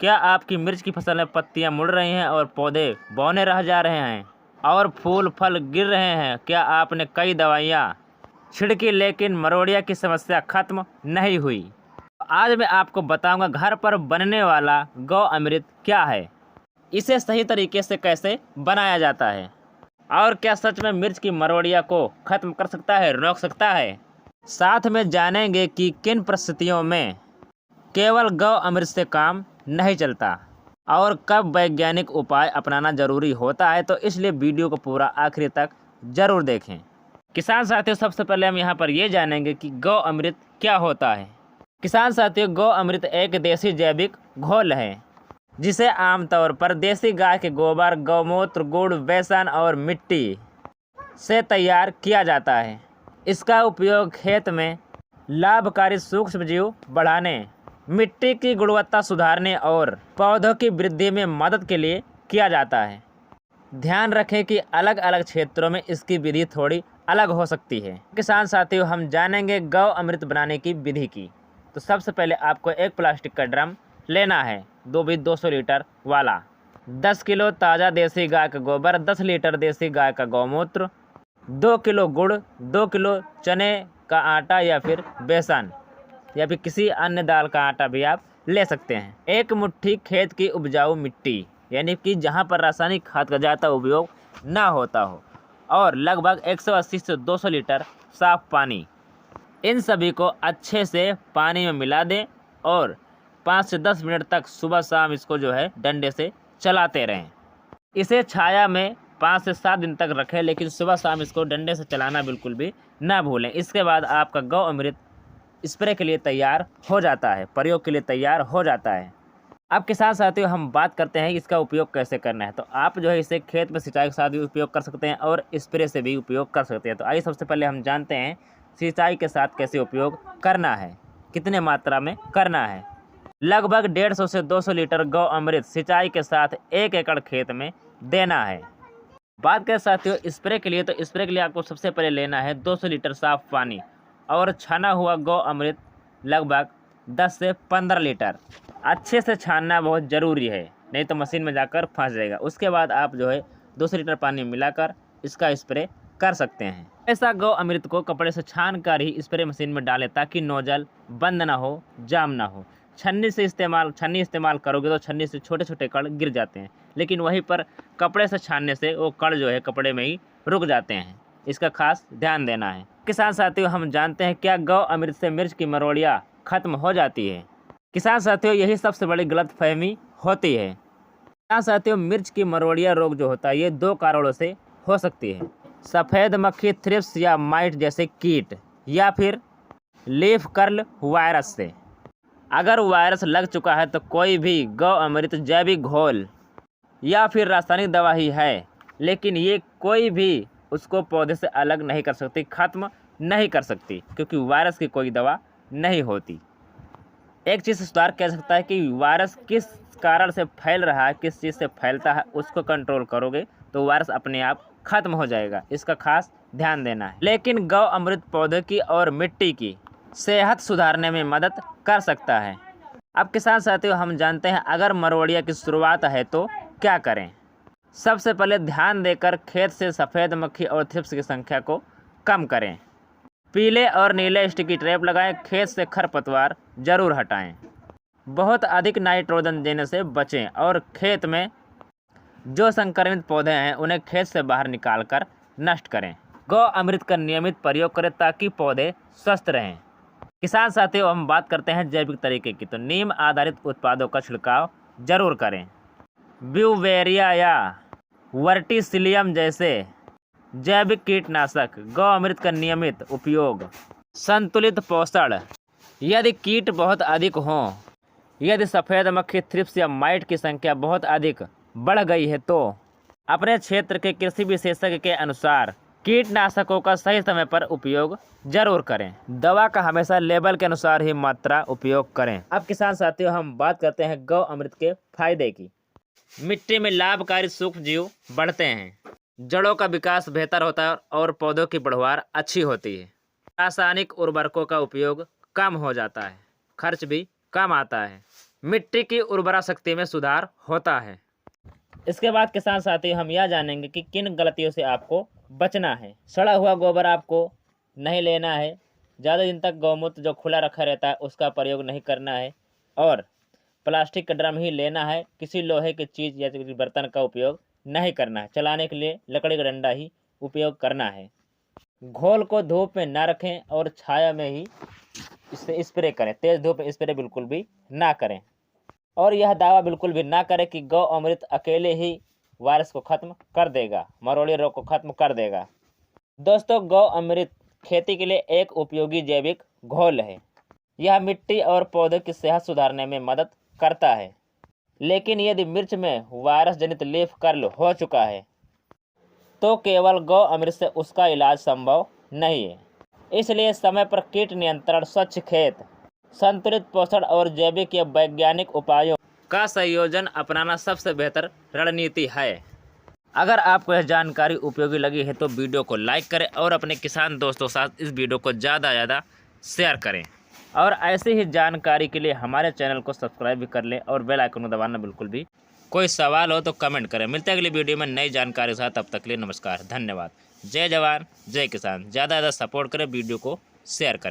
क्या आपकी मिर्च की फसल में पत्तियां मुड़ रही हैं और पौधे बौने रह जा रहे हैं और फूल फल गिर रहे हैं? क्या आपने कई दवाइयाँ छिड़की लेकिन मरोड़िया की समस्या खत्म नहीं हुई? आज मैं आपको बताऊंगा घर पर बनने वाला गौ अमृत क्या है, इसे सही तरीके से कैसे बनाया जाता है और क्या सच में मिर्च की मरोड़िया को खत्म कर सकता है, रोक सकता है। साथ में जानेंगे कि किन परिस्थितियों में केवल गौ अमृत से काम नहीं चलता और कब वैज्ञानिक उपाय अपनाना जरूरी होता है। तो इसलिए वीडियो को पूरा आखिरी तक जरूर देखें। किसान साथियों, सबसे पहले हम यहाँ पर ये जानेंगे कि गौ अमृत क्या होता है। किसान साथियों, गौ अमृत एक देसी जैविक घोल है जिसे आमतौर पर देसी गाय के गोबर, गौमूत्र, गुड़, बेसन और मिट्टी से तैयार किया जाता है। इसका उपयोग खेत में लाभकारी सूक्ष्म जीव बढ़ाने, मिट्टी की गुणवत्ता सुधारने और पौधों की वृद्धि में मदद के लिए किया जाता है। ध्यान रखें कि अलग अलग क्षेत्रों में इसकी विधि थोड़ी अलग हो सकती है। किसान साथियों, हम जानेंगे गौ अमृत बनाने की विधि की। तो सबसे पहले आपको एक प्लास्टिक का ड्रम लेना है, 200 लीटर वाला। 10 किलो ताज़ा देसी गाय का गोबर, 10 लीटर देसी गाय का गौमूत्र, 2 किलो गुड़, 2 किलो चने का आटा या फिर बेसन या फिर किसी अन्य दाल का आटा भी आप ले सकते हैं। एक मुट्ठी खेत की उपजाऊ मिट्टी, यानी कि जहां पर रासायनिक खाद का ज़्यादा उपयोग ना होता हो, और लगभग 180 से 200 लीटर साफ पानी। इन सभी को अच्छे से पानी में मिला दें और 5 से 10 मिनट तक सुबह शाम इसको जो है डंडे से चलाते रहें। इसे छाया में 5 से 7 दिन तक रखें, लेकिन सुबह शाम इसको डंडे से चलाना बिल्कुल भी ना भूलें। इसके बाद आपका गौ अमृत स्प्रे के लिए तैयार हो जाता है, प्रयोग के लिए तैयार हो जाता है। अब किसान साथियों, हम बात करते हैं इसका उपयोग कैसे करना है। तो आप जो है इसे खेत में सिंचाई के साथ भी उपयोग कर सकते हैं और स्प्रे से भी उपयोग कर सकते हैं। तो आइए सबसे पहले हम जानते हैं सिंचाई के साथ कैसे उपयोग करना है, कितने मात्रा में करना है। लगभग 150 से 200 लीटर गौ अमृत सिंचाई के साथ 1 एकड़ खेत में देना है। बात करें साथियों स्प्रे के लिए, तो स्प्रे के लिए आपको सबसे पहले लेना है 200 लीटर साफ पानी और छाना हुआ गौ अमृत लगभग 10 से 15 लीटर। अच्छे से छानना बहुत ज़रूरी है, नहीं तो मशीन में जाकर फंस जाएगा। उसके बाद आप जो है 200 लीटर पानी मिलाकर इसका स्प्रे कर सकते हैं। ऐसा गौ अमृत को कपड़े से छान कर ही स्प्रे मशीन में डालें ताकि नोजल बंद ना हो, जाम ना हो। छन्नी इस्तेमाल करोगे तो छन्नी से छोटे छोटे कण गिर जाते हैं, लेकिन वहीं पर कपड़े से छानने से वो कण जो है कपड़े में ही रुक जाते हैं। इसका खास ध्यान देना है। किसान साथियों, हम जानते हैं क्या गौ अमृत से मिर्च की मरोड़ियाँ खत्म हो जाती है? किसान साथियों, यही सबसे बड़ी गलतफहमी होती है। किसान साथियों, मिर्च की मरोड़िया रोग जो होता है ये 2 कारणों से हो सकती है। सफ़ेद मक्खी, थ्रिप्स या माइट जैसे कीट, या फिर लीफ कर्ल वायरस से। अगर वायरस लग चुका है तो कोई भी गौ अमृत जैविक घोल या फिर रासायनिक दवा ही है, लेकिन ये कोई भी उसको पौधे से अलग नहीं कर सकती, खत्म नहीं कर सकती, क्योंकि वायरस की कोई दवा नहीं होती। एक चीज़ सुधार कह सकता है कि वायरस किस कारण से फैल रहा है, किस चीज़ से फैलता है, उसको कंट्रोल करोगे तो वायरस अपने आप खत्म हो जाएगा। इसका खास ध्यान देना है। लेकिन गौ अमृत पौधे की और मिट्टी की सेहत सुधारने में मदद कर सकता है। अब किसान साथियों, हम जानते हैं अगर मरोड़िया की शुरुआत है तो क्या करें। सबसे पहले ध्यान देकर खेत से सफ़ेद मक्खी और थ्रिप्स की संख्या को कम करें। पीले और नीले स्टिकी ट्रैप लगाएं। खेत से खरपतवार जरूर हटाएं। बहुत अधिक नाइट्रोजन देने से बचें और खेत में जो संक्रमित पौधे हैं उन्हें खेत से बाहर निकालकर नष्ट करें। गौ अमृत का नियमित प्रयोग करें ताकि पौधे स्वस्थ रहें। किसान साथियों, हम बात करते हैं जैविक तरीके की। तो नीम आधारित उत्पादों का छिड़काव जरूर करें। ब्यूवेरिया या वर्टिसिलियम जैसे जैविक कीटनाशक, गौ अमृत का नियमित उपयोग, संतुलित पोषण। यदि कीट बहुत अधिक हों, यदि सफ़ेद मक्खी, थ्रिप्स या माइट की संख्या बहुत अधिक बढ़ गई है तो अपने क्षेत्र के कृषि विशेषज्ञ के अनुसार कीटनाशकों का सही समय पर उपयोग जरूर करें। दवा का हमेशा लेबल के अनुसार ही मात्रा उपयोग करें। अब किसान साथियों, हम बात करते हैं गौ अमृत के फायदे की। मिट्टी में लाभकारी सूक्ष्म जीव बढ़ते हैं, जड़ों का विकास बेहतर होता है और पौधों की बढ़वार अच्छी होती है। रासायनिक उर्वरकों का उपयोग कम हो जाता है, खर्च भी कम आता है। मिट्टी की उर्वरा शक्ति में सुधार होता है। इसके बाद किसान साथी हम यह जानेंगे कि किन गलतियों से आपको बचना है। सड़ा हुआ गोबर आपको नहीं लेना है। ज़्यादा दिन तक गौमूत्र जो खुला रखा रहता है उसका प्रयोग नहीं करना है। और प्लास्टिक का ड्रम ही लेना है। किसी लोहे की चीज़ या किसी बर्तन का उपयोग नहीं करना है। चलाने के लिए लकड़ी का डंडा ही उपयोग करना है। घोल को धूप में ना रखें और छाया में ही इसे स्प्रे करें। तेज़ धूप में स्प्रे बिल्कुल भी ना करें। और यह दावा बिल्कुल भी ना करें कि गौ अमृत अकेले ही वायरस को ख़त्म कर देगा, मरोड़ी रोग को ख़त्म कर देगा। दोस्तों, गौ अमृत खेती के लिए एक उपयोगी जैविक घोल है। यह मिट्टी और पौधे की सेहत सुधारने में मदद करता है। लेकिन यदि मिर्च में वायरस जनित लीफ कर्ल हो चुका है तो केवल गौ अमृत से उसका इलाज संभव नहीं है। इसलिए समय पर कीट नियंत्रण, स्वच्छ खेत, संतुलित पोषण और जैविक या वैज्ञानिक उपायों का संयोजन अपनाना सबसे बेहतर रणनीति है। अगर आपको यह जानकारी उपयोगी लगी है तो वीडियो को लाइक करें और अपने किसान दोस्तों के साथ इस वीडियो को ज़्यादा से ज़्यादा शेयर करें। और ऐसी ही जानकारी के लिए हमारे चैनल को सब्सक्राइब भी कर लें और बेल आइकन को दबाना बिल्कुल भी। कोई सवाल हो तो कमेंट करें। मिलते हैं अगली वीडियो में नई जानकारी के साथ। तब तक के लिए नमस्कार, धन्यवाद। जय जवान जय किसान। ज़्यादा से ज़्यादा सपोर्ट करें, वीडियो को शेयर करें।